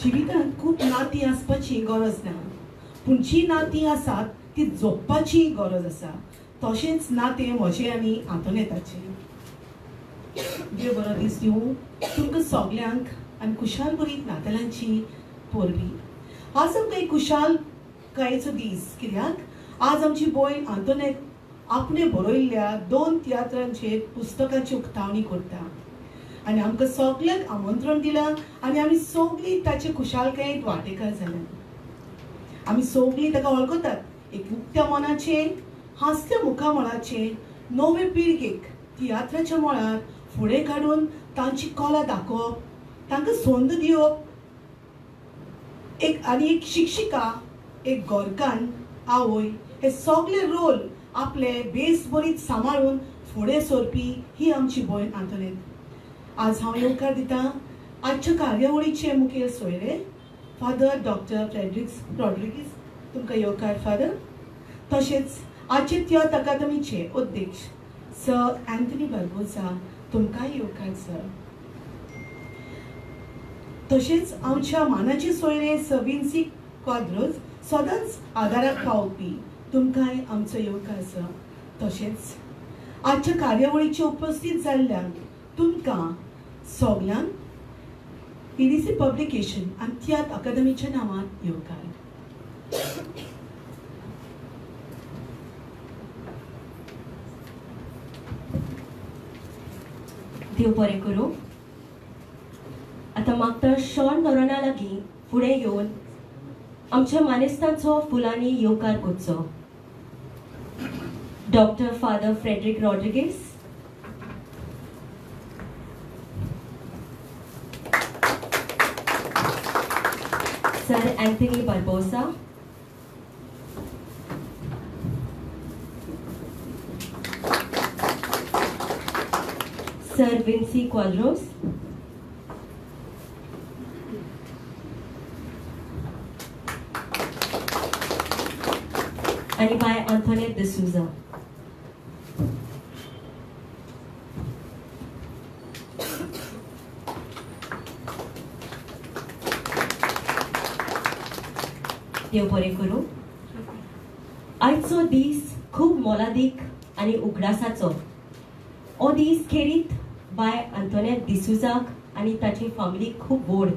जिवितांत खूब नातीं आसपाची गरज ना, पूण जी नातीं आसात ती जपपाची गरज आसा. तशेंच नातें म्हजें आनी आंतोनेताचें. देव बरो दीस दिवं तुमकां सगल्यांक आनी खुशाल बरी नातालांची पोरबी. आज आमकां एक खुशालकायेचो दीस, कित्याक आज आमची भयण आंतोनेत आपणे बरयल्ल्या 2 तियात्रांचेर पुस्तकाची उक्तावणी करता आनी आमकां सगल्यांक आमंत्रण दिलां आनी आमी सगळीं ताचे खुशालकायेंत वांटेकार जाल्यात. आमी सगळीं ताका वळखतात, एक उक्त्या मनाचें, हास्य मुखामळाचें, नवे पिळगेक तियात्राच्या मळार फुडें काडून तांची कला दाखोवप, तांकां संद दिवप. एक शिक्षिका, एक गोरकान आवय, हे सगळे रोल आपले बेस बरीत सांबाळून फुडें सरपी ही आमची भयण आंतोनेत. आज हांव येवकार दितां आजच्या कार्यावळीचे मुखेल सोयरे फादर डॉक्टर फ्रेडरिक रॉड्रिगीस. तुमकां येवकार फादर. तशेंच आजचे तियात्र अकादमीचे अध्यक्ष सर अँथनी बार्बोसा, तुमकां येवकार सर. तशेंच आमच्या मानाचे सोयरे सर विन्सी क्वाद्रोस, सदांच आदाराक पावपी, तुमकांय आमचो येवकार सर. तशेंच आजच्या कार्यावळीचे उपस्थित जाल्ल्यांक तुमकां सगल्यांक पीडीसी पब्लिकेशन आनी तियात्र अकादमीच्या नांवान येवकार. देव बरें करूं. आतां मागता शॉन नोरोना लागीं फुडें येवन आमच्या मानेस्तांचो फुलांनी येवकार करचो. Doctor father Frederick Rodrigues, sir Anthony Barbosa, sir Vincy Quadros, आणि बाय आंतोनेत डिसूजा. देव बरें करूं. आयचो दीस खूब मोलादीक आनी उगडासाचो. हो दीस खेरीत बाय आंतोनेत डिसूजाक आनी ताची फॅमिली खूब व्हड.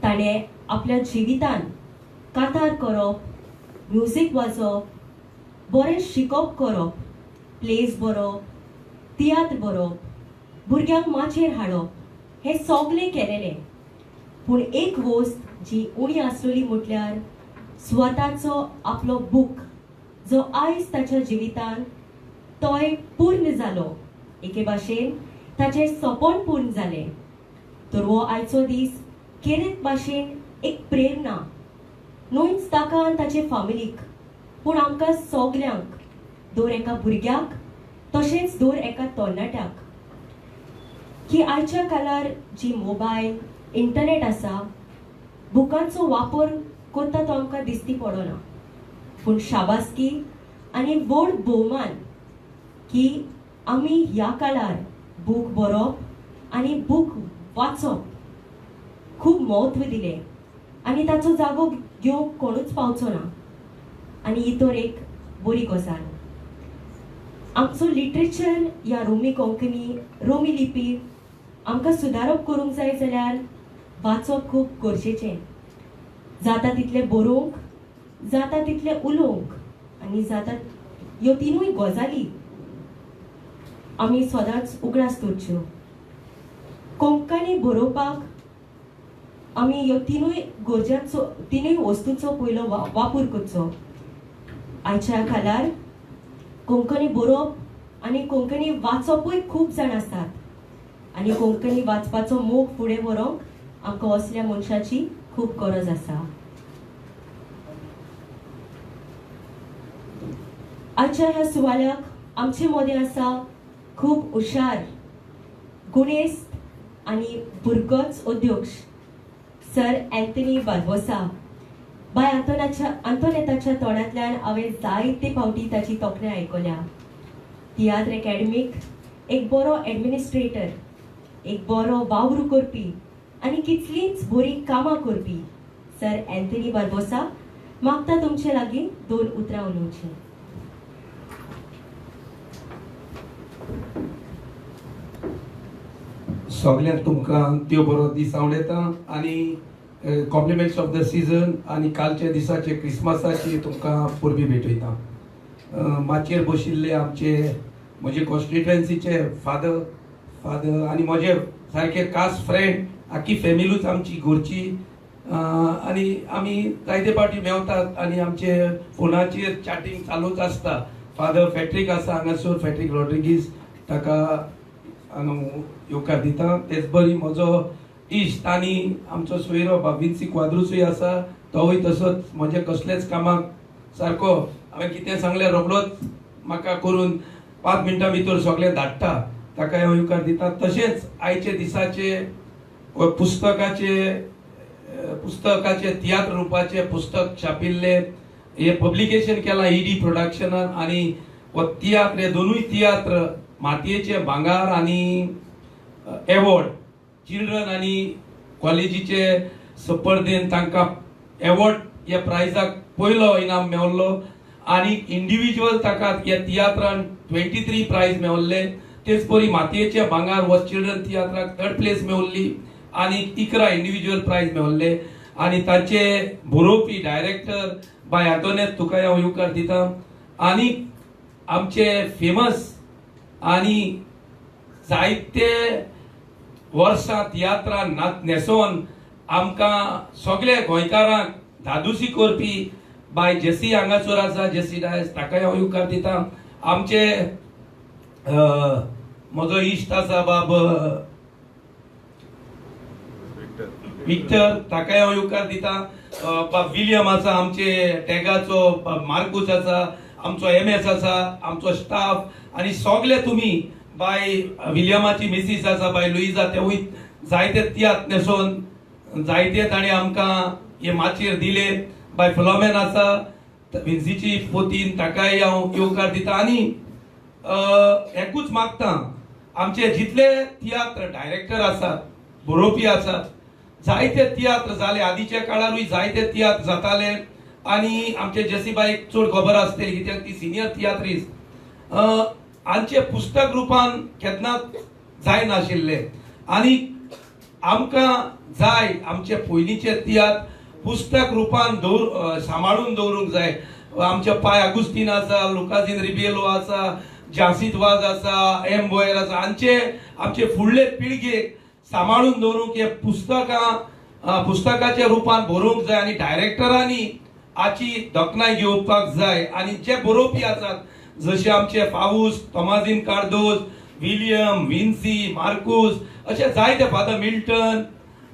ताणें आपल्या जिवितान कातार करप, म्युजीक वाजोवप, बरें शिकप करप, प्लेस बरोवप, तियात्र बरोवप, भुरग्यांक माचयेर हाडप, हें सगळें केलेलें. पूण एक वस्त जी उणी आसलेली म्हटल्यार स्वताचो आपलो बूक, जो आयज ताच्या जिवितान तोय पूर्ण जालो. एके भाशेन ताचें सपन पूर्ण जालें. तर हो आयचो दीस खेरीत भाशेन एक प्रेरणा, न्हूच ताका आनी ताचे फॅमिलीक, पूण आमकां सगल्यांक, दर एका भुरग्याक तशेंच दर एका तरणाट्याक, की आयच्या काळार जी मोबायल, इंटरनेट आसा, बुकांचो वापर करता तो आमकां दिसती पडना. पूण शाबासकी आनी व्हड भोवमान की आमी ह्या काळार बूक बरोवप आनी बूक वाचप खूब महत्व दिलें आनी ताचो जागो घेवंक कोणूच पावचो ना. आनी ही तर एक बरी गजाल. आमचो लिटरेचर ह्या रोमी कोंकणी, रोमी लिपी आमकां सुदारप करूंक जाय जाल्यार वाचप खूब गरजेचें. जाता तितलें बरोवंक, जाता तितलें उलोवंक आनी जाता ह्यो तिनूय गजाली आमी सदांच उगडास करच्यो. कोंकणी बरोवपाक आमी ह्यो तिनूय वस्तूंचो पयलो वापर करचो. आयच्या काळार कोंकणी बरोवप आनी कोंकणी वाचपूय खूब जाण आसात आनी कोंकणी वाचपाचो मोग फुडें व्हरूंक आमकां असल्या मनशाची खूब गरज आसा. आजच्या ह्या सुवाळ्याक आमचे मदें आसा खूब हुशार, गुणेस्त आनी भुरगोच अध्यक्ष सर अँथनी बार्बोसा. बाय आंतोनेताच्या तोंडांतल्यान हांवें जायते फावटी ताची तोखणाय आयकल्या. तियात्र अकॅडमीक एक बरो एडमिनिस्ट्रेटर, एक बरो वावर करपी आनी कितलींच बरी कामां करपी सर अँथनी बार्बोसा मागता तुमचे लागीं 2 उतरां उलोवचीं. सगळ्यांक तुमकां देव बरो दीस आवडेता आनी कॉम्प्लिमेंट्स ऑफ द सीजन आनी कालच्या दिसाचे क्रिसमसाची तुमकां परबी भेटयता. माचयेर बशिल्ले आमचे म्हजे कॉन्स्टिट्युएन्सीचे फादर आनी म्हजे सारके खास फ्रेंड आख्खी फॅमिलीच आमची घरची आनी आमी जायते फावटी मेवतात आनी आमचे फोनाचेर चॅटिंग चालूच आसता. फादर फॅट्रीक आसा हांगासर, फॅट्रीक रॉड्रिगीस, ताका हांव येवकार दिता. तेच बरी म्हजो इश्ट आनी आमचो सोयरो विन्सी क्वाद्रूसूय आसा, तोवूय तसोच म्हजे कसलेच कामाक सारको हांवें कितें सांगलें रोखडोच म्हाका करून 5 मिनटां भितर सगळें धाडटा, ताका हांव येवकार दिता. तशेंच आयचे दिसाचे पुस्तकाचे तियात्र रुपाचे पुस्तक छापिल्ले हे पब्लिकेशन केलां ईडी प्रोडक्शनान आनी हो तियात्र हे दोनूय तियात्र मातयेचे भांगार आनी एवॉर्ड चिल्ड्रन आनी कॉलेजीचे सर्पर्देन तांकां एवॉर्ड ह्या प्रायजाक पयलो इनाम मेवल्लो आनी इंडिव्हिज्युअल ताका ह्या तियात्रान 23 प्रायज मेवल्ले. तेच परी मातयेचे भांगार हो चिल्ड्रन तियात्राक 3rd प्लेस मेवल्ली आनी 11 इंडिव्हिज्युअल प्रायज मेवल्ले. आनी ताचे बरोवपी डायरेक्टर बाय आंतोनेत तुका हांव येवकार दिता. आनी आमचे फेमस आनी जायते वर्सां तियात्रान न्हेसोवन आमकां सगळे गोंयकारांक धादोशी करपी बाय जेसी हांगासर आसा, जेसी डायस, ताकाय हांव येवकार दिता. आमचे म्हजो इश्ट आसा बाब विक्टर, ताकाय हांव येवकार दिता. बाब विलियम आसा आमचे टॅगाचो, बाब मार्कूस आसा, आमचो MS आसा, आमचो स्टाफ आनी सगळे तुमी बाय विलियमाची मिसीस आसा बाय लुइजा, तेवूय जायते तियात्र न्हेसोवन जायते ताणें आमकां हे माचयेर दिले. बाय फिलोमेन आसा, विन्सीची पोतीन, ताकाय हांव येवकार दिता. आनी एकूच मागता, आमचे जितले तियात्र डायरेक्टर आसात, बरोवपी आसात, जायते तियात्र जाले आदींच्या काळारूय जायते तियात्र जाताले आनी आमचे जेसीबाईक चड खबर आसतली कित्याक ती सिनियर तियात्रीस. आमचे पुस्तक रुपान केन्नाच जाय नाशिल्ले आनी आमकां जाय आमचे पयलींचे तियात्र पुस्तक रुपान सांबाळून दवरूंक जाय. आमचे पाय आगुस्तीन आसा, लुकाजीन रिबेलो आसा, जासीत वाज आसा, एम बोयर आसा, आमचे फुडले पिळगेक सांबाळून दवरूंक हे पुस्तकाच्या रुपान बरोवंक जाय आनी डायरेक्टरांनी हाची दखनाय घेवपाक जाय. आनी जे बरोवपी आसात जशे आमचे फावूस, तोमाजीन कार्दोज, विलियम, विन्सी, मार्कूस, अशे जायते फादर मिल्टन,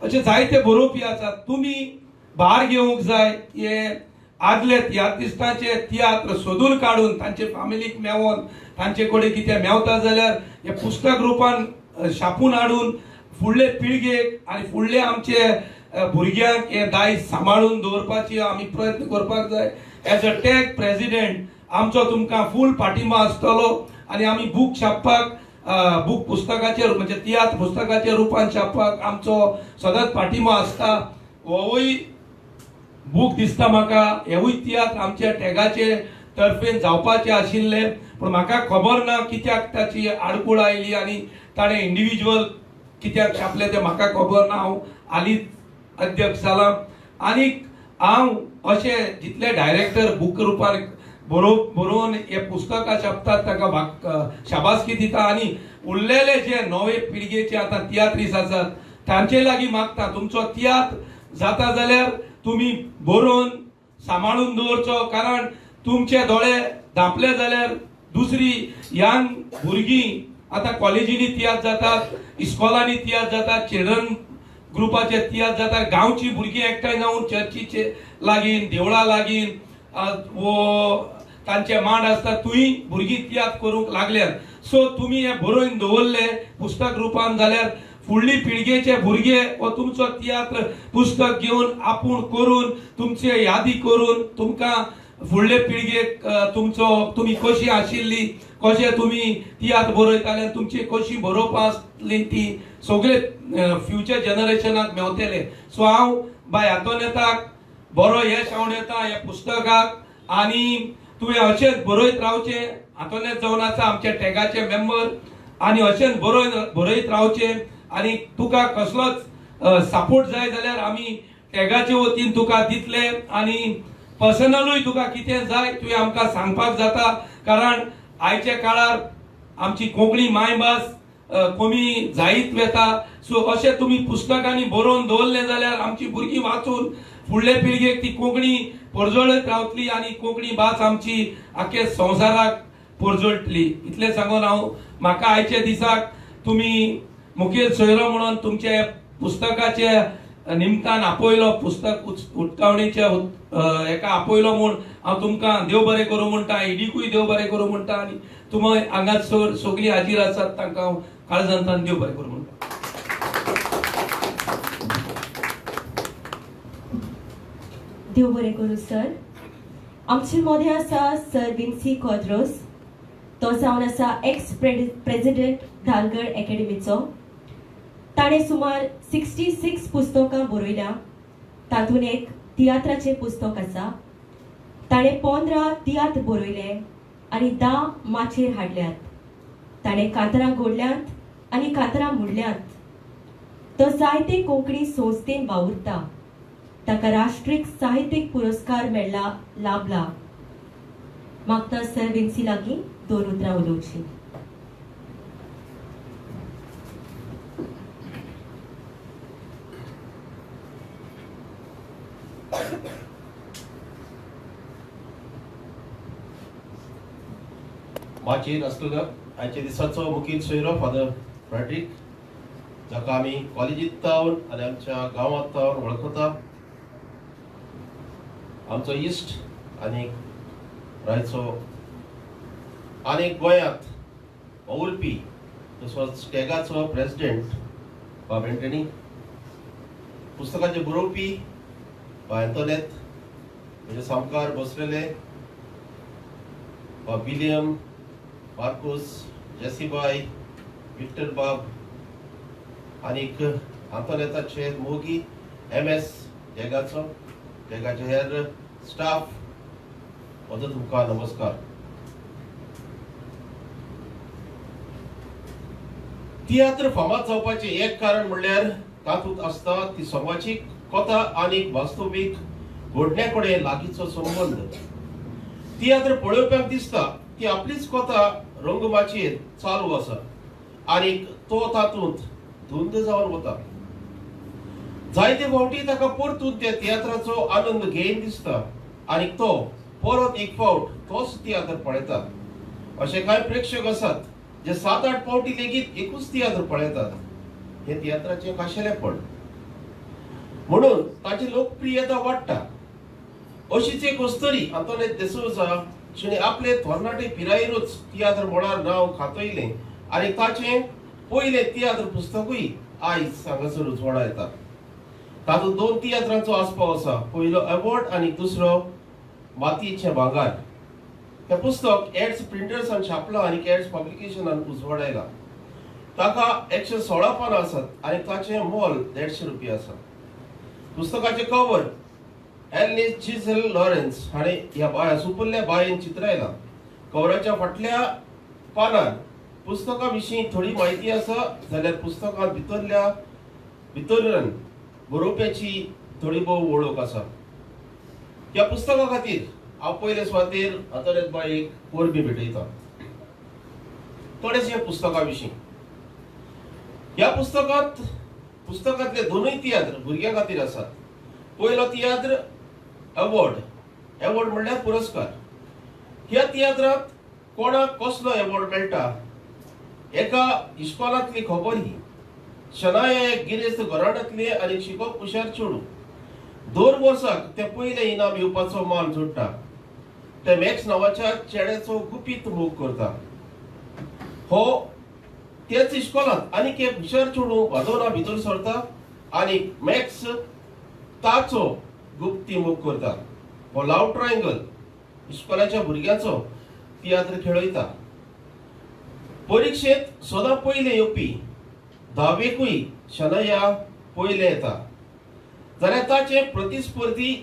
अशे जायते बरोवपी आसात. तुमी भार घेवंक जाय. हे आदले तियात्रिस्टांचे तियात्र सोदून काडून तांचे फॅमिलीक मेवोन तांचे कडेन कितें मेवता जाल्यार हे पुस्तक रुपान छापून हाडून फुडले पिळगेक आनी फुडले आमचे भुरग्यांक हे दायज सांबाळून दवरपाची आमी प्रयत्न करपाक जाय. एज अ टॅग प्रेसिडेंट आमचो तुमकां फूल पाठिंबो आसतलो आनी आमी बूक छापपाक बूक पुस्तकाचेर म्हणजे तियात्र पुस्तकाच्या रुपान छापपाक आमचो सदांच पाठिंबो आसता. होवूय बूक दिसता म्हाका हेवूय तियात्र आमच्या टॅगाचे तर्फेन जावपाचे आशिल्ले, पूण म्हाका खबर ना कित्याक ताची आडकूळ आयली आनी ताणें इंडिव्हिज्युअल कित्याक छापले ते म्हाका खबर ना. हांव हालींच अध्यक्ष जालां आनीक हांव अशे जितले डायरेक्टर बूक रुपान बरोवन हे पुस्तकां छापतात ताका शाबासकी दिता आनी उरलेले जे नवे पिळगेचे आतां तियात्रीस आसात तांचे लागीं मागता तुमचो तियात्र जाता जाल्यार तुमी बरोवन सांबाळून दवरचो, कारण तुमचे दोळे धांपले जाल्यार दुसरी यंग भुरगीं आतां कॉलेजींनी तियात्र जातात, इस्कॉलांनी तियात्र जातात, चिल्ड्रन ग्रुपाचे तियात्र जातात, गांवची भुरगीं एकठांय जावन चर्चीचे लागीं देवळा लागीं वो तांचे मांड आसता थंय भुरगीं तियात्र करूंक लागल्यात. सो तुमी हे बरोवन दवरले पुस्तक रुपान जाल्यार फुडली पिळगेचे भुरगे व तुमचो तियात्र पुस्तक घेवन आपूण करून तुमचे यादी करून तुमकां फुडले पिळगेक तुमी कशी आशिल्ली, कशे तुमी तियात्र बरयताले, तुमची कशी बरोवपा आसली ती सगळे फ्युचर जनरेशनाक मेवतले. सो हांव बाय हातून येताक बरो यश हांव येता ह्या पुस्तकाक, आनी तुवें अशेंच बरयत रावचे. हातून जावन आसा आमच्या टॅगाचे मेंबर, आनी अशेंच बरयत रावचे. आनी तुका कसलोच सपोर्ट जाय जाल्यार आमी टॅगाचे वतीन तुका दितले. आनी पर्सनलूय तुका कितें जाय तुवें आमकां सांगपाक जाता, कारण आयच्या काळार आमची कोंकणी मायभास कमी जायत वेता. सो अशें तुमी पुस्तकांनी बरोवन दवरलें जाल्यार आमची भुरगीं वाचून फुडले पिळगेक ती कोंकणी परजळत रावतली, आनी कोंकणी भास आमची आख्या संवसाराक परजळटली. इतलें सांगून हांव म्हाका आयच्या दिसाक तुमी मुखेल सोयरो म्हणून तुमचे पुस्तकाचे निमतान आपयलो, पुस्तक उक्तावणीच्या हेका आपयलो म्हूण हांव तुमकां देव बरें करूं म्हणटा, इडीकूय देव बरें करूं म्हणटा, आनी तुमी हांगा सगळीं हाजीर आसात तांकां हांव काळजांतल्यान देव बरें करूं म्हणटा. देव बरें करूं सर. आमचे मदें आसा सर विन्सी क्वाद्रोस. तो जावन आसा एक्स प्रेसिडेंट धालगड अकॅडमीचो. ताणें सुमार 66 पुस्तकां बरयल्या. तातूंत एक तियात्राचें पुस्तक आसा. ताणें 15 तियात्र बरयले आनी 10 माचेर हाडल्यात. ताणें कातरां घडल्यांत आनी कातरां मुडल्यांत. तो जायते कोंकणी संस्थेन वावुरता. ताका राष्ट्रीय साहित्यीक पुरस्कार मेळ्ळा, लाभला. मागता सर विन्सी लागीं 2 उतरां उलोवची. माचेर आसलेलो आयच्या दिसाचो मुखेल सोयरो फादर फ्रेडरिक, जाका आमी कॉलेजींत तावन आनी आमच्या गांवांत तावन वळखता. आमचो इश्ट आनी रायचो आनी गोंयांत वावुरपी तसोच टॅगाचो प्रेसिडेंट बाब एंटनी, पुस्तकाचे बरोवपी बाय एंटोनेत, म्हणजे सामकार बसलेले बाब विलियम, मार्कोस, जेसीबाई, विक्टर बाब, आनीक आंतोनेताचे मोगी, MS टॅगाचो, टॅगाचे हेर स्टाफ, म्हजो तुमकां नमस्कार. तियात्र फामाद जावपाचें एक कारण म्हणल्यार तातूंत आसता ती समाजीक कथा आनी वास्तवीक घडण्यां कडेन लागींचो संबंद. तियात्र पळोवप्यांक दिसता ती आपलीच कथा रंगमाचयेर चालू आसा आनी तो तातूंत धुंद जावन वता. जायते फावटी ताका परतून त्या तियात्राचो आनंद घेयन दिसता आनी तो परत एक फावट तोच तियात्र पळयता. अशे कांय प्रेक्षक आसात जे 7-8 फावटी लेगीत एकूच तियात्र पळयतात. हे तियात्राचें खाशेलेपण म्हणून ताची लोकप्रियता वाडटा. अशीच एक वस्तरी आंतोनेत डिसूजा, जिणे आपले थोरणाटे पिरायेरूच तियात्र मळार नांव खातयलें आनी ताचें पयलें तियात्र पुस्तकूय आयज हांगासर उजवाडा येता. तातूंत 2 तियात्रांचो आस्पाव आसा. पयलो अवॉर्ड आनी दुसरो मातयेचें भांगार. हें पुस्तक एड्स प्रिंटर्स आनी छापलां आनी एड्स पब्लिकेशनान उजवाडा येयला. ताका 116 पानां आसात आनी ताचें मोल ₹150 आसा. पुस्तकाचें कवर एलनीस चिझल लॉरेन्स हाणें ह्या सुपुल्ल्या बायेन चित्रायला. कवराच्या फाटल्या पानार पुस्तका विशीं थोडी म्हायती आसा जाल्यार पुस्तकांत भितरल्यान बरोवप्याची थोडी भोव वळख आसा. ह्या पुस्तका खातीर हांव पयले सुवातेर आंतोनेत बायेक वरवीं भेटयता. थोडेशे पुस्तका विशीं. ह्या पुस्तकांतले 2 तियात्र भुरग्यां खातीर आसात. पयलो तियात्र अवॉर्ड म्हणल्यार पुरस्कार. ह्या तियात्रांत कोणाक कसलो अवॉर्ड मेळटा एका इस्कॉलांतली खबर ही. शनाया एक गिरेस्त घराण्यांतले आनी शिकोवप हुशार चेडूं. 2 वर्साक ते पयले इनाम येवपाचो मान जोडटा. ते मॅक्स नांवाच्या चेड्याचो गुपीत मोग करता. हो तेच इस्कॉलांत आनीक एक हुशार चेडूं वाजोवना भितर सरता आनी मॅक्स ताचो गुप्ती मोग करता. हो लव ट्रायंगल इस्कॉलाच्या भुरग्यांचो तियात्र खेळयता. परिक्षेत सदां पयले येवपी धावेकूय शनया पयले येता जाल्यार ताचे प्रतिस्पर्धी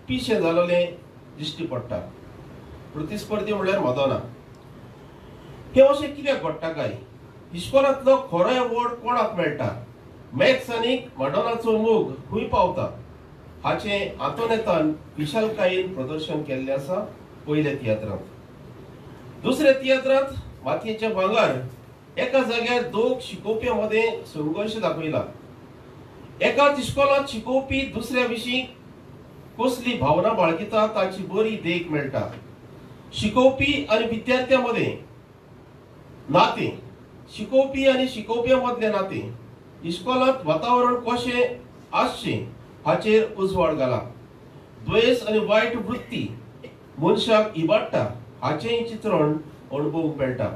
पिशे जालोले दिश्टी पडटा. प्रतिस्पर्धी म्हळ्यार मदना. हे अशें कित्याक घडटा काय? इस्कॉलांतलो खरो एवॉर्ड कोणाक मेळटा? मॅक्स आनीक मॅडोनाचो मोग खंय पावता हाचे आंतोनेतान विशालकायेन प्रदर्शन केल्लें आसा पयल्या तियात्रांत. दुसऱ्या तियात्रांत मातयेचें भांगर एका जाग्यार दोग शिकोवप्यां मदें संघर्श दाखयला. एकाच इस्कॉलांत शिकोवपी दुसऱ्या विशीं कसली भावना बाळगिता ताची बरी देख मेळटा. शिकोवपी आनी विद्यार्थ्यां मदें नातें, शिकोवपी आनी शिकोवप्यां मदलें नातें, इस्कॉलांत वातावरण कशें आसचें हाचेर उजवाड घाला. द्वेष आनी वायट वृत्ती मनशाक इबाडटा हाचेंय चित्रण अणभवूंक मेळटा.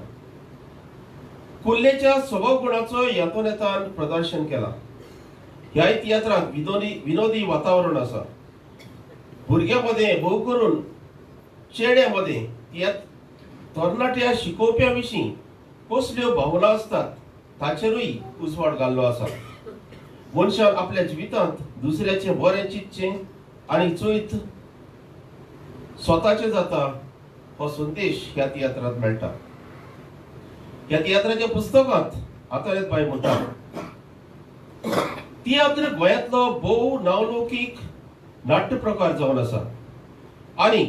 कुल्लेच्या स्वभाव गुणाचो यातोनेतान प्रदर्शन केला. ह्या तियात्रांत विनोदी वातावरण आसा. भुरग्यां मदें भोव करून चेड्यां मदें तरणाट्या शिकोवप्यां विशीं कसल्यो भावना असतात ताचेरूय उजवाड घाल्लो आसा. मनशान आपल्या जिवितांत दुसऱ्याचें बरें चिंतचें आनी चोयत स्वताचें जाता हो संदेश ह्या तियात्रांत मेळटा. ह्या तियात्राच्या पुस्तकांत आतारेत बाय म्हणटा तियात्र गोंयांतलो भोव नावलौकीक नाट्य प्रकार जावन आसा आनी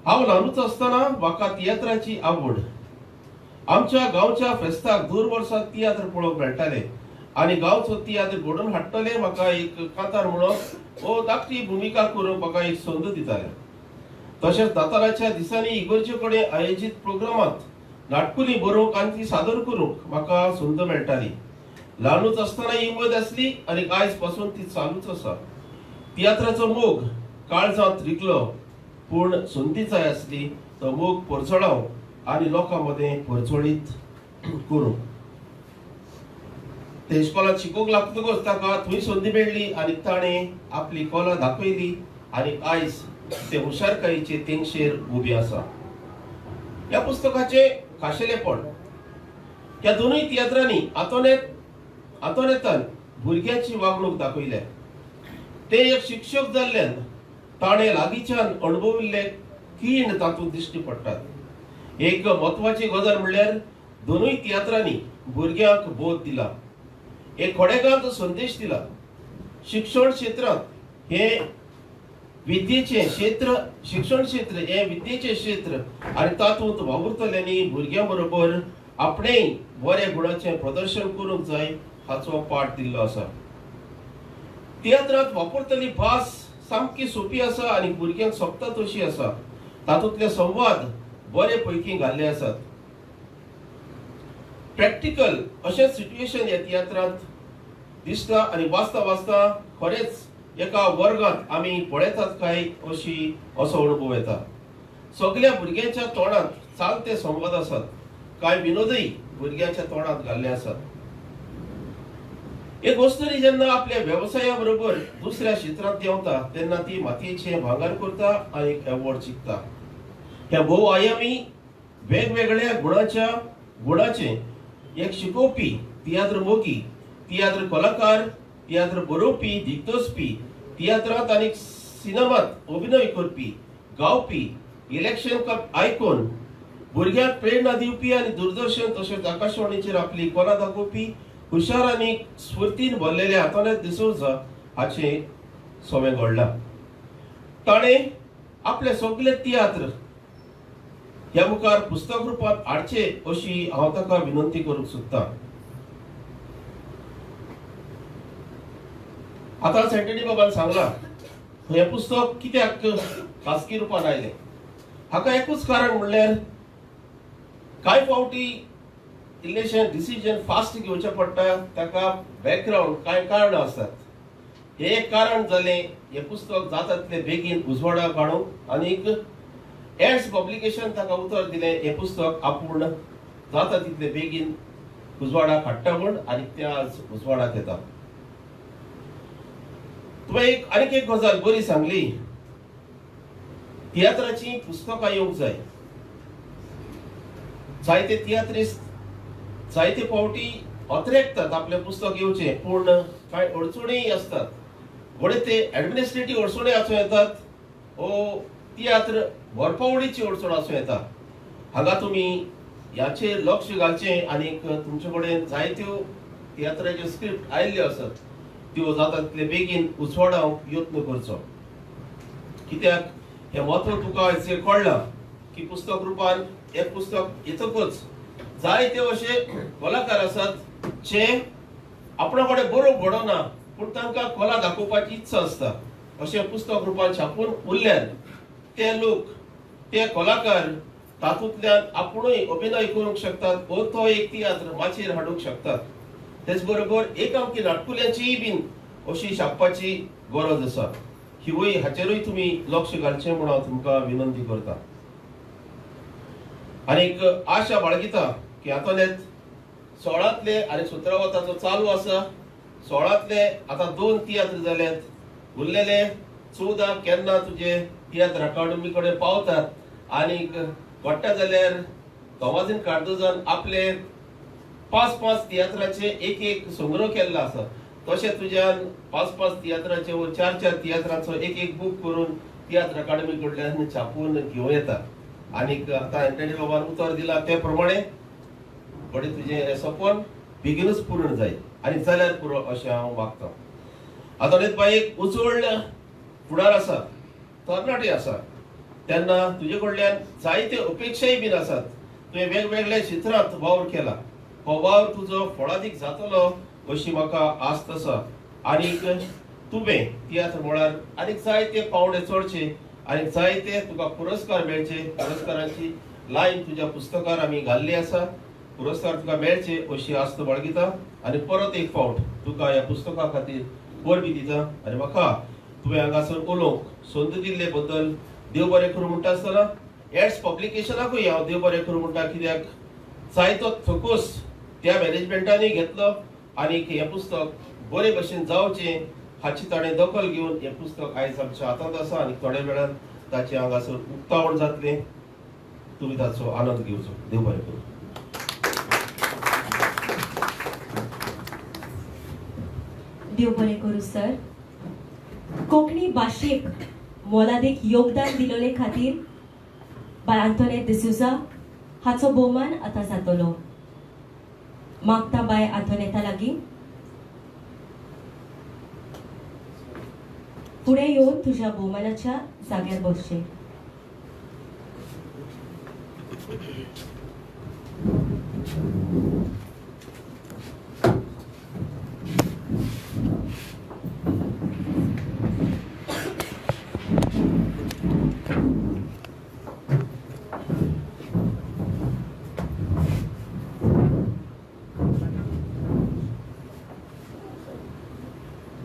हांव ल्हानूच आसतना म्हाका तियात्राची आवड. आमच्या गांवच्या फेस्ताक दर वर्सा तियात्र पळोवंक मेळटाले आनी गांवचो तियात्र घडोवन हाडटले म्हाका एक कांतार म्हणून वो धाकटी भुमिका करूंक म्हाका एक संद दिताले. तशेंच दाताराच्या दिसांनी इगर्जे कडेन आयोजीत प्रोग्रामांत नाटकुली बरोवंक आनी ती सादर करूंक म्हाका संद मेळटाली. ल्हानूच आसतना ही उमेद आसली आनी आयज पासून ती चालूच आसा. तियात्राचो मोग काळजांत रिगलो पूण संदी जाय आसली तो मोग परचळाव आनी लोकां मदें परचळीत करूं. ते इस्कॉलांत शिकोवंक लागतकच ताका थंय संदी मेळ्ळी आनी ताणें आपली कला दाखयली आनी आयज ते हुशारकायेचे तेंगशेर उबे आसा. ह्या पुस्तकाचे खाशेलेपण ह्या दोनूय तियात्रांनी आंतोनेतान भुरग्याची वागणूक दाखयल्या. ते एक शिक्षक जाल्ल्यान ताणें लागींच्यान अणभविल्ले खीण तातूंत दिश्टी पडटात. एक म्हत्वाची गजाल म्हणल्यार दोनूय तियात्रांनी भुरग्यांक बोध दिला, एक खोडेगांत संदेश दिला. शिक्षण क्षेत्रांत हे विद्येचें क्षेत्र, शिक्षण क्षेत्र हे विद्येचें क्षेत्र आनी तातूंत वावुरतल्यांनी भुरग्यां बरोबर आपणेय बऱ्या गुणाचें प्रदर्शन करूंक जाय हाचो पाठ दिल्लो आसा. तियात्रांत वापरतली भास सामकी सोपी आसा आनी भुरग्यांक सोबता तशी आसा. तातूंतले संवाद बरे पैकी घाल्ले आसात. प्रॅक्टिकल अशें सिट्युएशन ह्या तियात्रांत दिसता आनी वाचता वाचता खरेंच एका वर्गांत आमी पळयतात काय असो अणभव येता. सगळ्या भुरग्यांच्या तोंडांत चालते संवाद आसात. कांय विनोदय भुरग्यांच्या तोंडांत घाल्ले आसात. एक वस्तुनी जेन्ना आपल्या व्यवसाया बरोबर दुसऱ्या क्षेत्रांत देंवता तेन्ना ती मातयेचें भांगर करता आनी एक एवॉर्ड जिखता. ह्या भोव आयामी वेगवेगळ्या गुणाचे एक शिकोवपी, तियात्र मोगी, तियात्र कलाकार, तियात्र बरोवपी, दिग्दर्शपी, तियात्रांत आनी सिनेमांत अभिनय करपी, गावपी, इलेक्शन कप आयकॉन, भुरग्यांक प्रेरणा दिवपी आनी दूरदर्शन तशेंच आकाशवाणीचेर आपली कला दाखोवपी हुशार आनी स्फूर्तीन भरलेले आंतोनेत डिसोजा हाचे सोवें घडलां. ताणें आपले सगळे तियात्र ह्या मुखार पुस्तक रुपांत हाडचे अशी हांव ताका विनंती करूंक सोदतां. आतां सेंटनी बाबान सांगलां हें पुस्तक कित्याक खासगी रुपान आयलें. हाका एकूच कारण म्हणल्यार कांय फावटी इल्लेशें डिसिजन फास्ट घेवचें पडटा, ताका बॅकग्रावंड कांय कारणां आसतात. हें एक कारण जालें हें पुस्तक जाता तितले बेगीन उजवाडाक हाडूंक आनीक एड्स पब्लिकेशन ताका उतर दिलें हें पुस्तक आपूण जाता तितले बेगीन उजवाडाक हाडटा म्हूण आनी तें आज उजवाडाक येता. तुवें आनीक एक गजाल बरी सांगली, तियात्राची पुस्तकां येवंक जाय. जायते तियात्रिस्ट जायते फावटी अत्रेकतात आपले पुस्तक येवचे, पूण कांय अडचणीय असतात। घोडे ते ऍडमिनिस्ट्रेटिव्ह अडचणी आसूं येतात, ओ तियात्र भरपावडीची अडचण आसूं येता। हांगा तुमी याचेर लक्ष घालचें आनी तुमचे कडेन जायत्यो तियात्राच्यो स्क्रिप्ट आयिल्ल्यो आसात, त्यो जाता तितले बेगीन उजवाडावंक यत्न करचो। कित्याक हे म्हत्व तुका हाचेर कळ्ळां की पुस्तक रूपान एक पुस्तक येतकच जायते अशे कलाकार आसात जे आपणा कडेन बरोवंक घडोना पूण तांकां कला दाखोवपाची इत्सा आसता। अशें पुस्तक रूपान छापून उरल्यार ते लोक, ते कलाकार तातूंतल्यान आपुणूय अभिनय करूंक शकतात, वो तो एक तियात्र माचयेर हाडूंक शकतात। तेच बरोबर एकांकी नाटकुल्यांचीय बीन अशी छापपाची गरज आसा। हिवूय हाचेरूय तुमी लक्ष घालचें म्हूण हांव तुमकां विनंती करता। आनीक आशा बाळगिता की आतांच 16तले आनी 17 चालू आसा। 16तले आतां 2 तियात्र जाल्यात, उरलेले 14 केन्ना तुजे तियात्र अकादमी कडेन पावतात। आनीक पडटा जाल्यार तोमाजीन कार्दोजान आपले 5-5 तियात्राचे एक संग्रह केल्लो आसा। तशें तुज्यान 5-5 तियात्राचे व 4-4 तियात्राचो एक बूक करून तियात्र अकादमी कडल्यान छापून घेवं येता। आनीक आतां एंटनी बाबान उतर दिला ते प्रमाणे बरें तुजें सपन बेगीनच पूर्ण जाय आनी जाल्यार पुरो अशें हांव मागतां। आतां एक उजवड फुडार आसा, तरणाटे आसा, तेन्ना तुजे कडल्यान जायते अपेक्षाय बीन आसात। तुवें वेगवेगळ्या क्षेत्रांत वावर केला, हो वावर तुजो फळादीक जातलो अशी म्हाका आस्त आसा। आनीक तुवें तियात्र मळार आनीक जायते पावंडे चडचे आनी जायते तुका पुरस्कार मेळचे। पुरस्कारांची लायन तुज्या पुस्तकार आमी घाल्ली आसा। पुरस्कार तुका मेळचे अशी आस्त बाळगिता आनी परत एक फावट तुका ह्या पुस्तका खातीर परबी दिता। आनी म्हाका तुवें हांगासर उलोवंक संद दिल्ले बद्दल देव बरें करूं म्हणटा आसतना एड्स पब्लिकेशनाकूय हांव देव बरें करूं म्हणटा, कित्याक जायतो थकोस त्या मॅनेजमेंटांनी घेतलो आनीक हें पुस्तक बरे भशेन जावचें हाची ताणें दखल घेवन हें पुस्तक आयज आमच्या हातांत आसा आनी थोड्या वेळान ताचें हांगासर उक्तावण जातलें। तुमी ताचो आनंद घेवचो। देव बरें करूं। देव बरें करूं सर। कोंकणी भाशेक मोलादीक योगदान दिलोले खातीर बाय आंतोने डिसूजा हाचो भोवमान आतां जातलो। मागता बाय आंतोनेता लागीं फुडें येवन तुज्या भोवमानाच्या जाग्यार बसचें।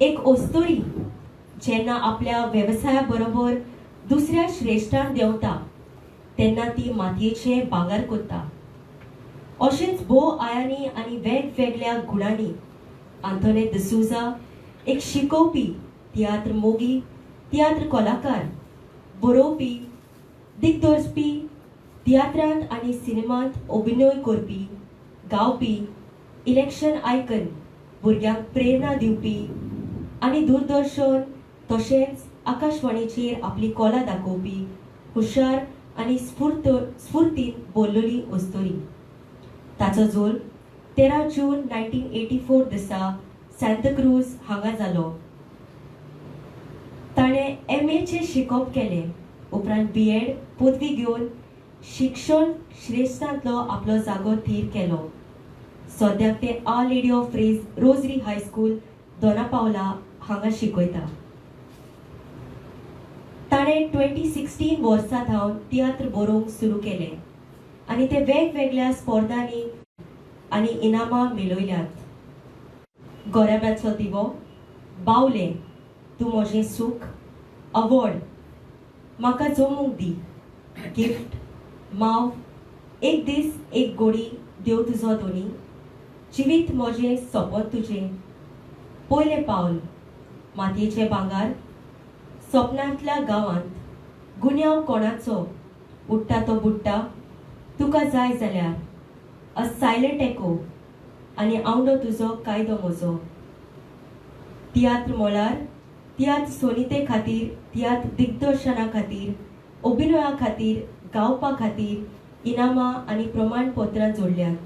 एक ओस्तोरी जेन्ना आपल्या वेवसाया बरोबर दुसऱ्या श्रेश्ठांक देंवता तेन्ना ती मातयेचें भांगर कोत्ता। अशेंच भोव आयांनी आनी वेगवेगळ्या गुणांनी आंतोने डिसूजा एक शिकोवपी, तियात्र मोगी, तियात्र कलाकार, बरोवपी, दिग्दर्शपी, तियात्रांत आनी सिनेमांत अभिनय करपी, गावपी, इलेक्शन आयकन, भुरग्यांक प्रेरणा दिवपी आनी दूरदर्शन तशेंच आकाशवाणीचेर आपली कला दाखोवपी हुशार आनी स्फूर्तीन बोललोली ओस्तोरी। ताचो जोल 13 जून 1984 दिसा सांताक्रूज हांगा जालो। ताणें MA चे शिकप केलें, उपरांत BEd पदवी घेवन शिक्षण श्रेश्ठांतलो आपलो जागो थीर केलो। सद्याक ते Our Lady of Rosary high school Dona Paula हांगा शिकयता। ताणें 2016 वर्सा सावन तियात्र बरोवंक सुरू केलें आनी ते वेगवेगळ्या स्पर्धांनी आनी इनामां मेळयल्यात। गोरेब्याचो दिवो, बावले, तूं म्हजें सूख, अवॉर्ड, म्हाका जमूंक दी, गिफ्ट, माव, एक दीस एक गोडी, देव तुजो दोनी, जिवीत म्हजें सोपत तुजें, पयलें पावल, मातयेचें भांगार, सपनांतल्या गांवांत, गुन्यांव कोणाचो, उडटा तो बुडटा, तुका जाय जाल्यार, अ सायलंट एको, आनी आवडो तुजो कायदो म्हजो. तियात्र मोलार, तियात्र सोनिते खातीर, तियात्र दिग्दर्शना खातीर, अभिनया खातीर, गावपा खातीर इनामां आनी प्रमाणपत्रां जोडल्यात.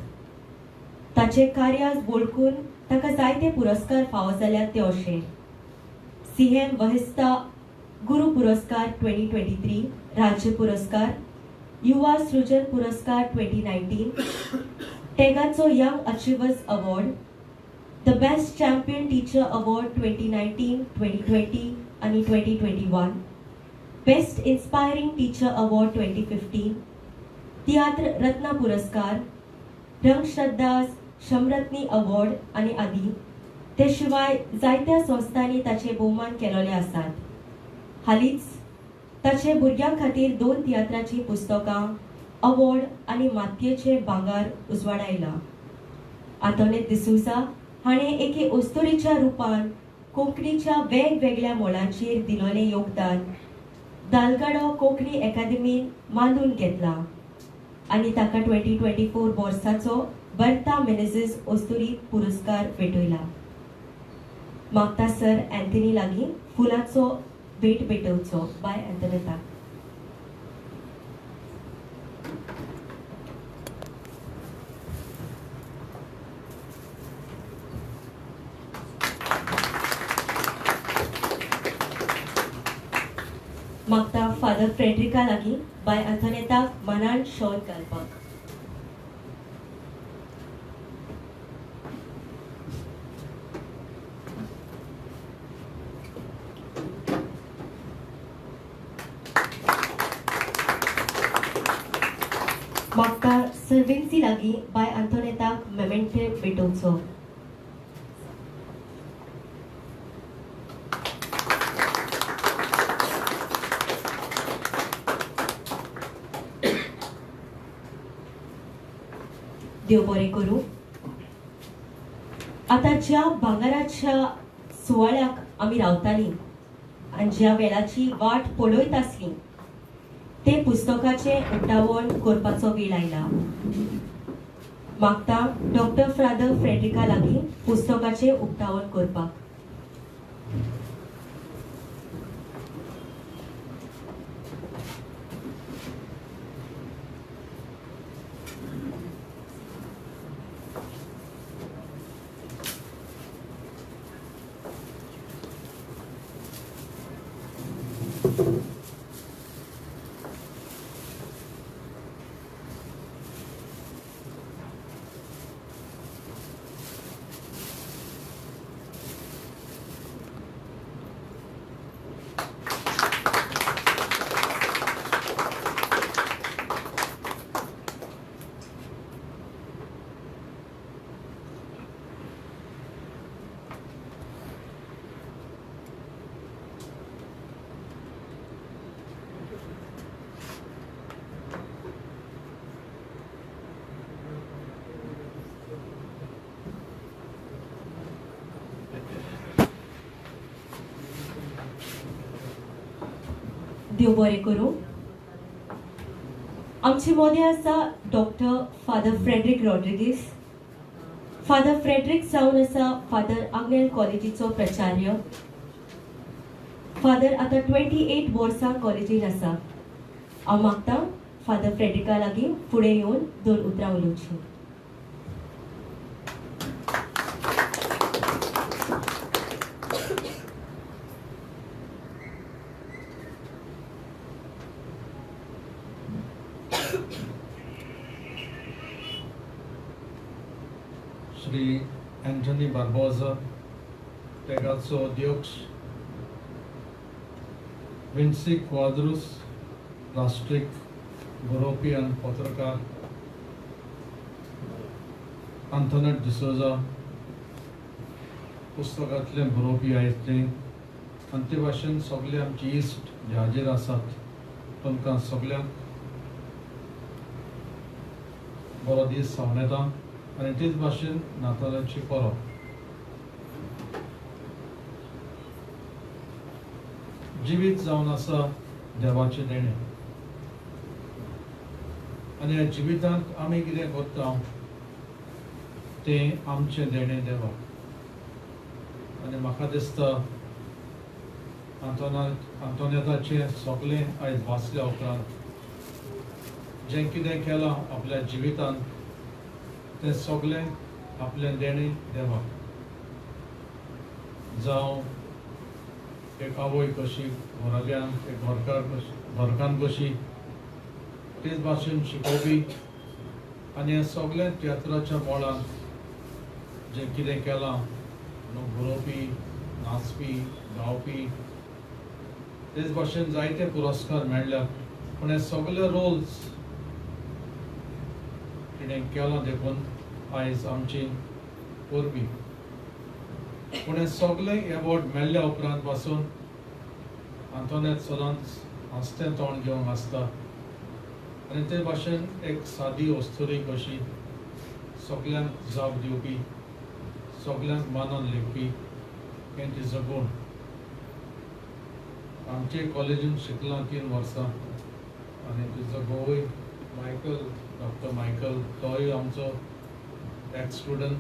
ताचे कार्यास वळखून ताका जायते पुरस्कार फावो जाल्यात ते अशे: सीएम वहिस्ता गुरु पुरस्कार 2023, राज्य पुरस्कार, युवा सृजन पुरस्कार 2019, टेगाचो young achievers award, the best champion teacher award 2019, 2020 आणि 2021, best inspiring teacher award 2015, Tiatr Ratna पुरस्कार, रंग श्रद्धास शमरत्नी अवॉर्ड आणि आदी. ते शिवाय जायत्या संस्थांनी ताचे भोवमान केलेले आसात. हालींच ताचे भुरग्यां खातीर 2 तियात्राची पुस्तकां, अवॉर्ड आनी मातयेचे भांगर उजवाड आयला. आंतोनेत डिसूजा हाणें एके अस्तुरीच्या रुपान कोंकणीच्या वेगवेगळ्या मोलांचेर दिलोलें योगदान दालगाडो कोंकणी अकादेमीन मानून घेतला आनी ताका 2024 वर्साचो बर्ता मेनेझीस अस्तुरी पुरस्कार भेटयला. मागता सर अँथनी लागीं फुलांचो भेट भेटवचो. बाय अँथनेता. मागता फादर फ्रेडरिका लागीं बाय अँथनेताक मनान शॉल घालपाक. मागता सर्वेन्सी लागीं बाय अँथोनेताक मेमेंटे भेटोवचो. देव बरें करूं. आता ज्या भांगराच्या सुवाळ्याक आमी रावतालीं आनी ज्या वेळाची वाट पळयत आसलीं ते पुस्तकाचे उक्तावण करपाचो वेळ आयला. मागता डॉक्टर फादर फ्रेडरिका लागीं पुस्तकाचे उक्तावण करपाक. देव बरें करूं. आमचे मदीं आसा doctor father Frederick Rodrigues. Father Frederick जावन आसा फादर आग्नेल कॉलेजीचो प्राचार्य. फादर आतां 28 वर्सां कॉलेजीन आसा. हांव मागता फादर फ्रेडरिका लागीं फुडें येवन 2 उतरां उलोवचीं. Sri Anthony Barbosa, Pegaso Dukes, Vinci Quadrus, राष्ट्रीय बरोवपी पत्रकार आंतोनेट डिसोजा, पुस्तकांतले बरोवपी आयतले आनी ते भाशेन सगळे आमचे इश्ट जे हाजीर आसात तांकां सगळ्यांक बरो दीस जावन येता. आनी तेच भाशेन नातालाची परब. जिवीत जावन आसा देवाचें देणें आनी ह्या जिवितांत आमी कितें करता तें आमचें देणें देवा. आनी म्हाका दिसता आंतोनेताचें सगळें आयज वाचल्या उपरांत जें कितें केलां आपल्या जिवितांत तें सगळें आपलें देणें देवा. जावं एक आवय कशी घराग्यांक एक घरकान्न कशी तेच भाशेन शिकोवपी आनी हें सगळें तियात्राच्या मोळान जें कितें केलां बरोवपी नाचपी गावपी तेच भाशेन जायते पुरस्कार मेळ्ळ्यात. पूण हे सगळे रोल्स तिणें केलां देखून आयज आमची परबी. पूण हे सगळे एवॉर्ड मेळ्ळ्या उपरांत पासून आंतोनेत सदांच हांसतें तोंड घेवन आसता आनी ते भाशेन एक सादी वस्तुरी कशी सगळ्यांक जाप दिवपी सगळ्यांक मानून लेखपी हें तिचो गूण. आमचे कॉलेजीन शिकलां 3 वर्सां आनी तिचो घोवूय मायकल डॉक्टर मायकल तोय आमचो एक्स स्टुडंट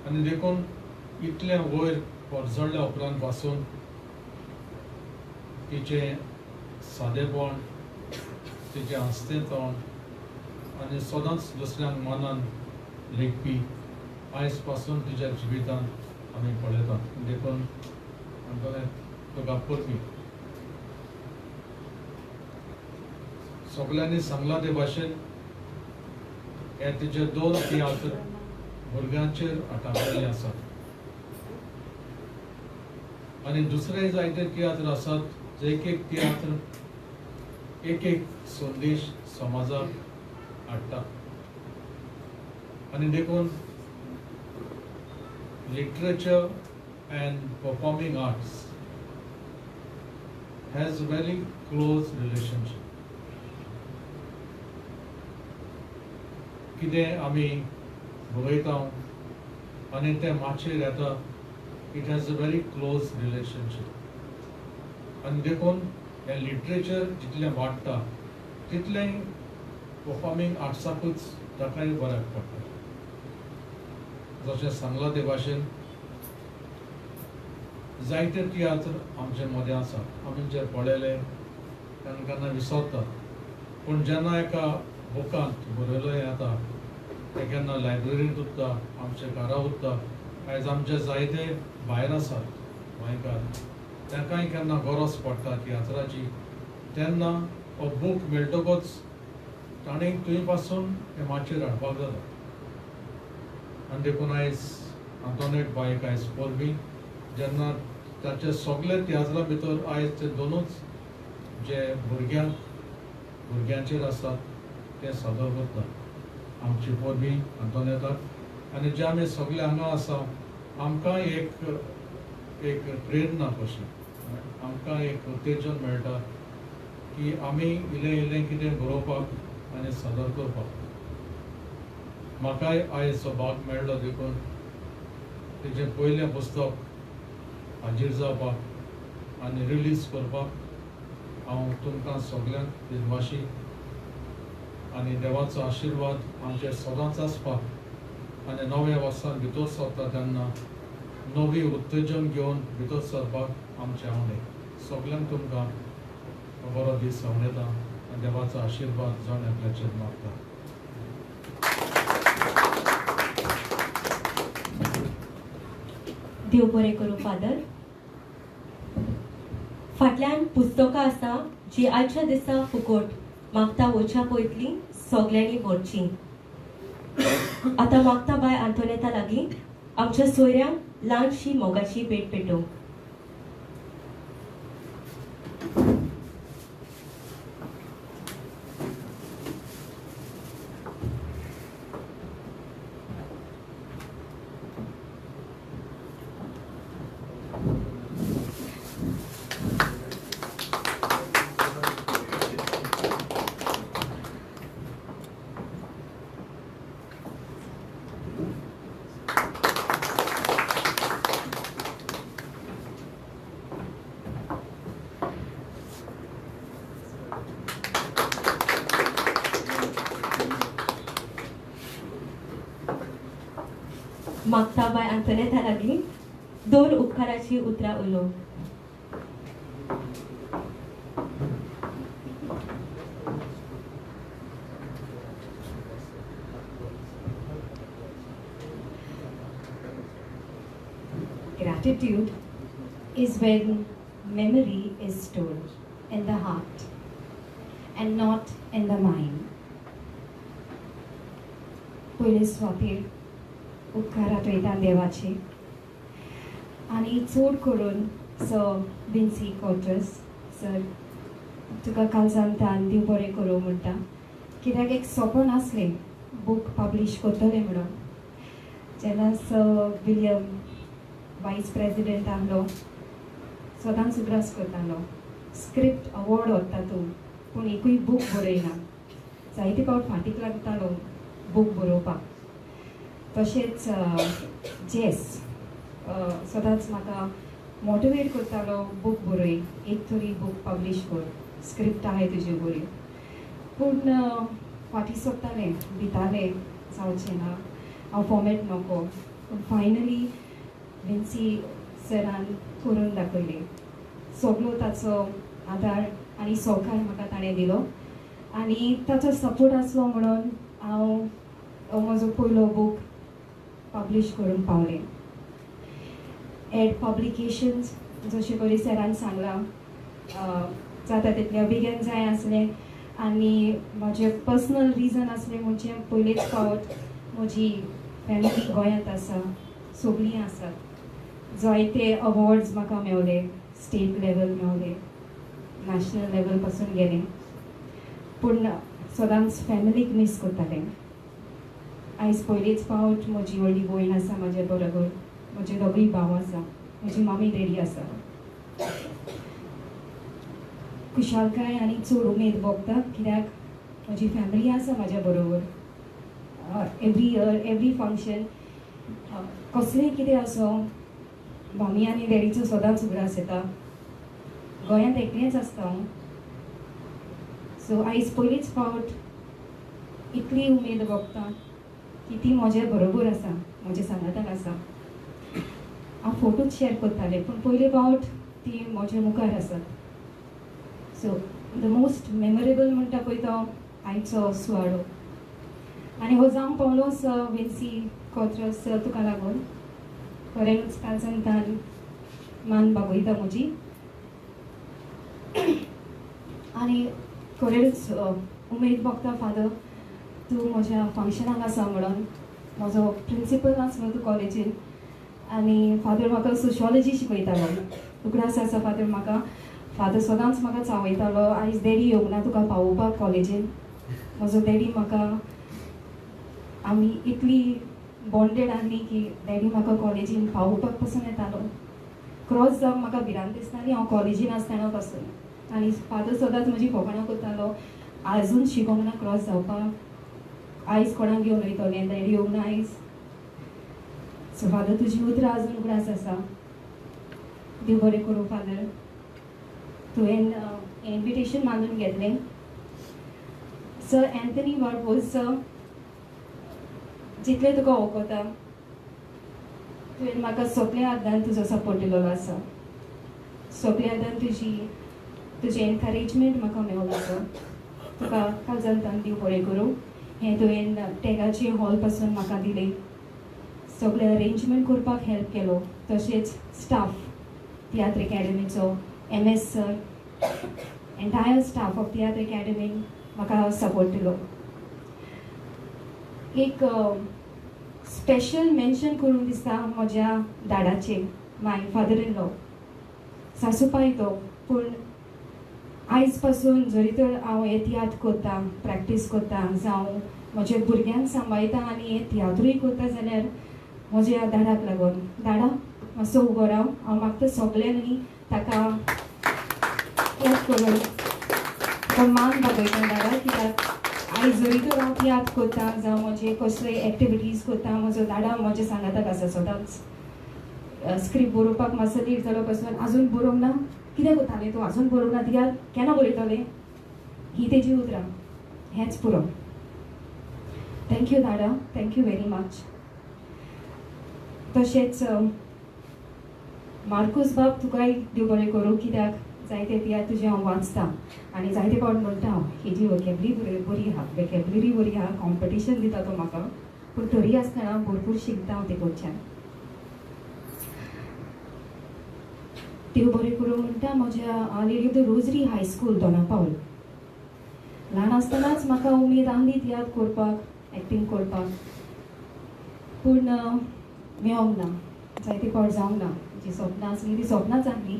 आनी देखून इतलें वयर परजळ्ळ्या उपरांत पासून तिचें सादेपण तिचें हांसतें तोंड आनी सदांच दुसऱ्यांक मनान लेखपी आयज पासून तिच्या जिवितांत आमी पळयता. देखून तुका परबी. सगळ्यांनी सांगलां ते भाशेन हे तिचे 2 तियात्र भुरग्यांचेर आटावलेले आसात आनी दुसरे जायते तियात्र आसात जे एक तियात्र एक संदेश समाजाक हाडटा. आनी देखून literature and performing arts has a very close relationship. कितें आमी बरयता आनी तें माचयेर येता it has a very close relationship. आनी देखून हें लिटरेचर जितलें वाडटा तितलें परफॉर्मिंग आर्ट्साकूच ताकाय बऱ्याक पडटा. जशें सांगलां ते भाशेन जायते तियात्र आमचे मदें आसा. आमी जे पळयले केन्ना विसरता पूण जेन्ना एका बुकांत बरयलो येता ते केन्ना लायब्ररींत उरता आमच्या घरा उरता. आयज आमचे जायते भायर आसात गोंयकार तांकांय केन्ना गरज पडटा तियात्राची तेन्ना हो बूक मेळटकूच ताणें थंय पासून हे माचयेर हाडपाक जाता. आनी देखून आयज आंतोनेट बायक आयज परबी जेन्ना ताचे सगळे तियात्रा भितर आयज ते 2च जे भुरग्यांचेर आसात ते सादर करता आमची परबी आंतोनेताक. आनी जे आमी सगळे हांगा आसा आमकां एक प्रेरणा कशी आमकां एक उत्तेजन मेळटा की आमी इल्लें कितें बरोवपाक आनी सादर करपाक. म्हाकाय आयज हो भाग मेळ्ळो देखून तेजें पयलें पुस्तक हाजीर जावपाक आनी रिलीज करपाक हांव तुमकां सगळ्यांक दिनवाशी आनी देवाचो आशिर्वाद आमचेर सदांच आसपाक आनी नव्या वर्सान भितर सरता तेन्ना नवी उत्तेजन घेवन भितर सरपाक आमचें आवडे. सगळ्यांक तुमकां बरो दीस जावन येता आनी देवाचो आशिर्वाद जावन आपल्याचेर मागता. देव बरें करूं फादर. फाटल्यान पुस्तकां आसा जी आयच्या दिसा फुकट मागता वच्या पयतली सगळ्यांनी व्हरची. आतां मागता बाय आंतोनेता लागीं आमच्या सोयऱ्यांक ल्हानशी मोगाची भेट पेटोवंक. मागता बाय अंतनेथा लागली 2 उपकाराची उतरां उलोवंक. Gratitude is when memory is stored in the heart and not in the mind. पयले सुवातेर उपकारां वयता देवाचे आनी चड करून सर विन्सी कॉटर्स सर तुका काल सांगतान देव बरें करूं म्हणटा, कित्याक एक सपन आसलें बूक पब्लीश करतलें म्हणून. जेन्ना सर विलियम वायस प्रेसिडेंट आहलो सदांच उगडास करतालो, स्क्रिप्ट अवॉर्ड व्हरता तूं पूण एकूय बूक बरयना. जायते फावट फाटीक लागतालो बूक बरोवपाक. तशेंच जेस सदांच म्हाका मोटिवेट करतालो, बूक बरय, एक तरी बूक पब्लीश कर, स्क्रिप्ट आहाय तुज्यो बऱ्यो. पूण फाटीं सोंपतालें, भितालें जावचें ना, हांव फॉर्मेट नको. पूण फायनली विन्सी सरान करून दाखयलें. सगळो ताचो आदार आनी सहकार म्हाका ताणें दिलो आनी ताचो सपोर्ट आसलो म्हणून हांव म्हजो पयलो बूक पब्लीश करून पावलें. एड पब्लिकेशन्स जशें करून सरान सांगलां जाता तितलें बेगीन जाय आसलें आनी म्हजें पर्सनल रिजन आसलें म्हणजे पयलेच फावट म्हजी फॅमिली गोंयांत आसा, सगळीं आसात. जायते अवॉर्ड्स म्हाका मेवले, स्टेट लेवल मेवले, नॅशनल लेवल पासून गेलें. पूण सदांच फॅमिलीक मिस करतालें. आयज पयलीच फावट म्हजी व्हडली भयण आसा म्हाजे बरोबर, म्हजे दोगूय भाव आसा, म्हजी मामी डॅडी आसा. खुशालकाय आनी चड उमेद भोगता कित्याक म्हजी फॅमिली आसा म्हाज्या बरोबर. एवरी इयर एवरी फंक्शन कसलेंय कितें आसो मामी आनी डॅडीचो सदांच उगडास येता. गोंयांत एकलेंच आसता हांव. सो आयज पयलीच फावट इतली उमेद भोगता की ती म्हजे बरोबर आसा, म्हजे सांगाताक आसा. हांव फोटोच शेअर करतालें पूण पयले फावट ती म्हजे मुखार आसात. सो द मोस्ट मेमोरेबल म्हणटा पळय तो आयचो सुवाळो. आनी हो जावंक पावलो सर विन्सी कॉट्रस सर तुका लागून. खरेंच काल सांगतान मान बागयता म्हजी. आनी खरेंच उमेद भोगता फादर तूं म्हज्या फंक्शनाक आसा म्हणून. म्हजो प्रिंसिपल आसलो तूं कॉलेजीन आनी फादर म्हाका सोशियोलॉजी शिकयतालो. उगडास आसा फादर म्हाका. फादर सदांच म्हाका चावयतालो, आयज डॅडी येवंक ना तुका पावोवपाक कॉलेजीन. म्हजो डॅडी म्हाका आमी इतली बॉन्डेड आसली की डॅडी म्हाका कॉलेजीन पावोवपाक पासून येतालो. क्रॉस जावंक म्हाका भिरांत दिसताली हांव कॉलेजीन आसतना पासून. आनी फादर सदांच म्हजी फकाणां करतालो, आजून शिकोंक ना क्रॉस जावपाक, आयज कोणाक घेवन वयतलें, डॅडी येवंक ना आयज. सो फादर तुजी उतरां आजून उगडास आसा. देव बरें करूं फादर. तुवें इन्विटेशन मानून घेतलें. सर एंथनी वार्पोज सर, जितलें तुका वळखता तुवें म्हाका सगळ्या हातान तुजो सपोर्ट दिल्लो आसा. सगळ्या हातान तुजें एनकरेजमेंट म्हाका मेवलो आसा. तुका काल सांगतान देव बरें करूं. हें तुवें टॅगाचे हॉल पासून म्हाका दिलें, सगळें अरेंजमेंट करपाक हेल्प केलो. तशेंच स्टाफ तियात्र अकॅडमीचो MS sir, entire staff of Tiatr अकॅडमीन म्हाका सपोर्ट दिलो. एक स्पेशल मेन्शन करून दिसता म्हज्या दाडाचें, माय फादर इन लॉ, सासूपाय तो. पूण आयज पासून जरी तर हांव हे तियात्र करता, प्रॅक्टीस करता, जावं म्हज्या भुरग्यांक सांबाळटा आनी हे तियात्रूय करता जाल्यार म्हज्या दाडाक लागून. दाडा मातसो उबो राव. हांव मागता सगळ्यांनी ताका हेल्प करून तो मान दाखयता दाडा. कित्याक आयज जरी तर हांव तियात्र करता जावं म्हजे कसलेय एक्टिविटीज करता, म्हजो दाडा म्हजे सांगाताक आसा सदांच. स्क्रिप्ट बरोवपाक मातसो लेट जालो पासून आजून बरोवंक ना, कितें करतालें तूं आजून बरोवंक ना, तियात्र केन्ना बरयतलें, ही तेजी उतरां. हेंच पुरो. थँक्यू दाडा, थँक्यू व्हेरी मच. तशेंच मार्कूस बाब तुकाय देव बरें करूं, कित्याक जायते तियात्र तुजें हांव वाचतां आनी जायते फावट म्हणटा हांव हेजी वोकॅबलरी बरी आहा, वोकॅबलरी बरी आहा, कॉम्पिटिशन दिता तो म्हाका, पूण तरी आसतना भरपूर शिकता हांव ते कडच्यान. देव बरें करूं म्हणटा म्हज्या lady of the rosary high school Dona Paula. ल्हान आसतनाच म्हाका उमेद आहली तियात्र करपाक, एक्टींग करपाक, पूण मेळोंक ना, जायते फावट जावंक ना. जी स्वप्नां आसली ती स्वप्नांच आहली,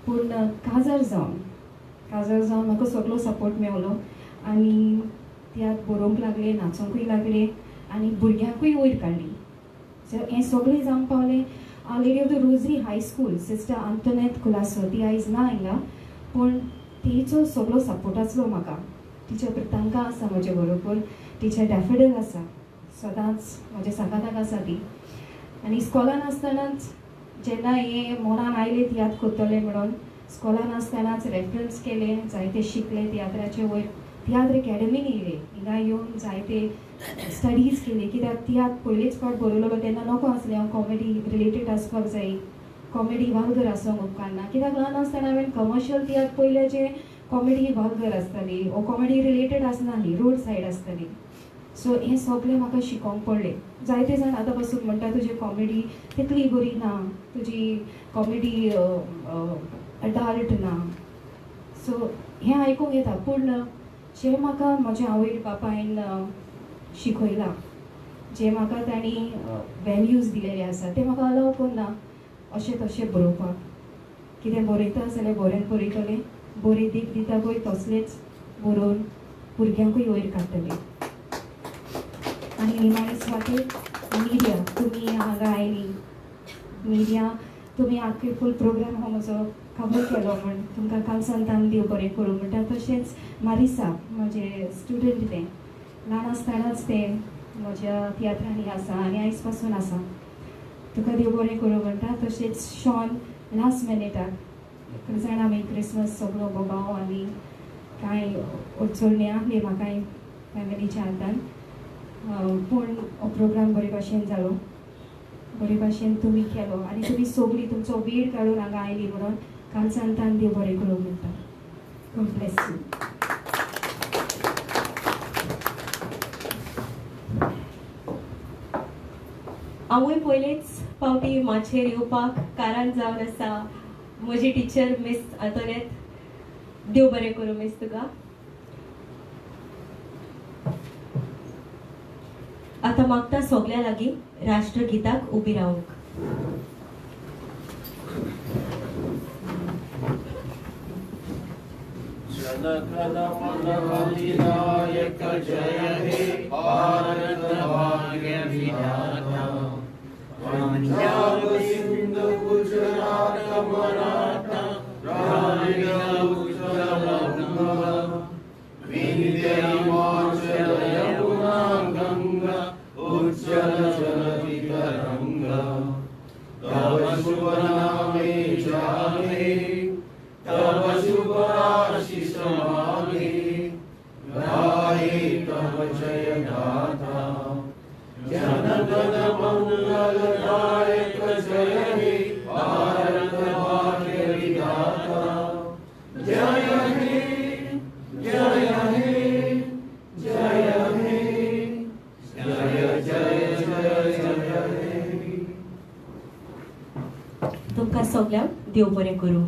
पूण काजार जावन म्हाका सगळो सपोर्ट मेळलो आनी तियात्र बरोवंक लागले, नाचोंकूय लागले आनी भुरग्यांकूय वयर काडली. सो हें सगळें जावंक पावलें. Lady of the rosary high school sister Antoinette Colaco, ती आयज ना हिंगा, पूण तिचो सगळो सपोर्ट आसलो म्हाका. टिचर प्रितांका आसा म्हजे बरोबर, टिचर डॅफिडल आसा, सदांच म्हजे सांगाताक आसा ती. आनी इस्कॉलान आसतनाच जेन्ना हें मनान आयलें तियात्र करतलें म्हणून, इस्कॉलान आसतनाच रेफरन्स केले, जायते शिकले तियात्राचे वयर. तियात्र एकेडमीन येयले, हिंगा येवन जायते स्टडीज केले, कित्याक तियात्र पयलेच फावट बरयलो तेन्ना नकळो आसलें हांव कॉमेडी रिलेटेड आसपाक जाय, कॉमेडी वाल्गर आसूंक उपकारना, कित्याक ल्हान आसतना हांवें कमर्शियल तियात्र पयलें जे कॉमेडी वाल्गर आसताली वो कॉमेडी रिलेटेड आसनाली, रोड सायड आसताली. सो हें सगळें म्हाका शिकोवंक पडलें. जायते जाण आतां पासून म्हणटा तुजी कॉमेडी तितली बरी ना, तुजी कॉमेडी अडाल्ट ना. सो हें आयकूंक येता, पूण जें म्हाका म्हज्या आवय बापायन शिकयलां, जे म्हाका तांणी वॅल्यूज दिलेले आसा ते म्हाका अलाव करना अशें तशें बरोवपाक. कितें बरयता जाल्यार बरें बरयतलें, बरें दीक दिता पळय तसलेच बरोवन भुरग्यांकूय वयर काडटलें. आनी निमाणे सुवातेर मिडिया, तुमी हांगा आयली, मिडिया तुमी आख्खे फूल प्रोग्राम हो म्हजो कवर केलो म्हण तुमकां काल सांगतान देव बरें करूं म्हणटा. तशेंच मारिसा म्हजे स्टुडंट, तें ल्हान आसतनाच तें म्हज्या तियात्रांनी आसा आनी आयज पासून आसा, तुका देव बरें करूं म्हणटा. तशेंच शॉन लास्ट मिनिटाक जाण आमी क्रिसमस सगळो बोगाव आनी कांय अडचणी आहली म्हाकाय फॅमिलीच्या हातान, पूण हो प्रोग्राम बरे भाशेन जालो, बरे भाशेन तुमी केलो आनी तुमी सगळीं तुमचो वेळ काडून हांगा आयली म्हणून काल सांगतान देव बरें करूं म्हणटा. God bless you. हांवूय पयलेच फावटी माचयेर येवपाक कारण जावन आसा म्हजी टिचर मिस आंतोनेत. देव बरें करूं मिस तुका. आतां मागता सगल्या लागीं राष्ट्रगिताक उबी रावंक. जनगण मन अधिनायक जय हे भारत भाग्य विधाता, पंजाब सिंध गुजरात मराठा द्राविड़ उत्कल बंगा, विंध्य हिमाचल यमुना गंगा उज्जल जलधि तरंगा, तव शुभ नामे जागे, तव शुभ आशीष मागे, गाये तव जय गाथा, जनगण मंगलदायक जय हे भारत भाग्य विधाता, जय हे जय हे जय हे जय जय जय जय हे. तुमकां सगल्यांक देव बरें करूं.